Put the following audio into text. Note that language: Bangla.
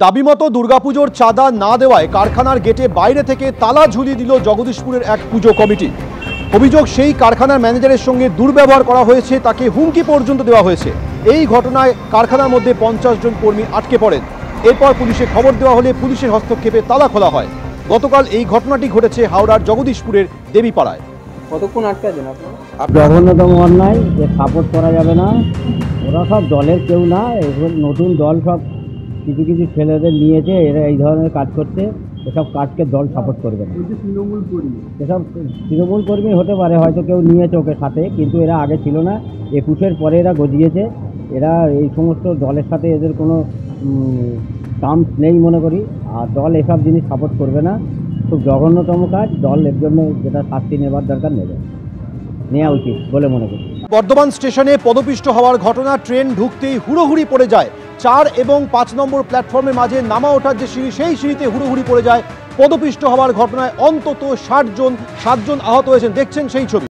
দাবিমতো দুর্গাপুজোর চাঁদা না দেওয়ায় কারখানার গেটে বাইরে থেকে তালা ঝুলিয়ে দিল জগদীশপুরের এক পুজো কমিটি। অভিযোগ, সেই কারখানার ম্যানেজারের সঙ্গে দুর্ব্যবহার করা হয়েছে, তাকে হুমকি পর্যন্ত দেওয়া হয়েছে। এই ঘটনায় কারখানার মধ্যে 50 জন কর্মী আটকে পড়েন। এরপর পুলিশে খবর দেওয়া হলে পুলিশের হস্তক্ষেপে তালা খোলা হয়। গতকাল এই ঘটনাটি ঘটেছে হাওড়ার জগদীশপুরের দেবীপাড়ায়। কতক্ষণ আটকে আছেন জঘন্যতম অন্যায়, যে সাপোর্ট করা যাবে না। ওরা সব দলের কেউ না, এগুলো নতুন দল সব কিছু কিছু ছেলেদের নিয়েছে, এরা এই ধরনের কাজ করছে। এসব কাজকে দল সাপোর্ট করবে না। এসব তৃণমূল কর্মী হতে পারে, হয়তো কেউ নিয়েছে ওকে সাথে, কিন্তু এরা আগে ছিল না। 21-এর পরে এরা গজিয়েছে। এরা এই সমস্ত দলের সাথে এদের কোনো টার্মস নেই মনে করি, আর দল এসব জিনিস সাপোর্ট করবে না। খুব জঘন্যতম কাজ, দল এর জন্য যেটা শাস্তি নেবার দরকার নেওয়া উচিত বলে মনে করি। বর্ধমান স্টেশনে পদপিষ্ট হওয়ার ঘটনা, ট্রেন ঢুকতেই হুড়োহুড়ি পড়ে যায়। 4 এবং 5 নম্বর প্ল্যাটফর্মের মাঝে নামা ওঠার যে সিঁড়ি, সেই সিঁড়িতে হুড়োহুড়ি পড়ে যায়। পদপিষ্ট হওয়ার ঘটনায় অন্তত 7 জন আহত হয়েছেন। দেখছেন সেই ছবি।